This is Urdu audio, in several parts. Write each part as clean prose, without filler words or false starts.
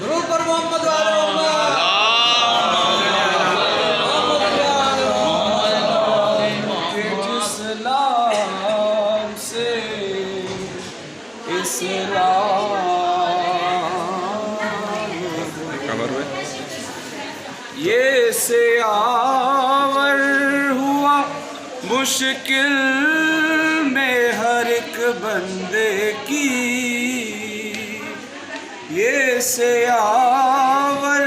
درود پر محمد وآل محمد جس نام سے یہ سیاور ہوا مشکل میں ہر ایک بندے کی، یہ سیاور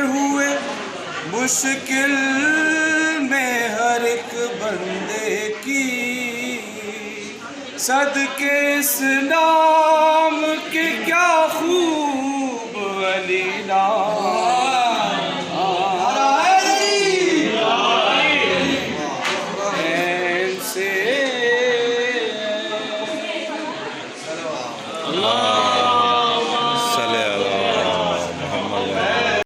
ہوئے مشکل میں ہر ایک بندے کی، صدقے اس نام کے کیا خوب ولی نام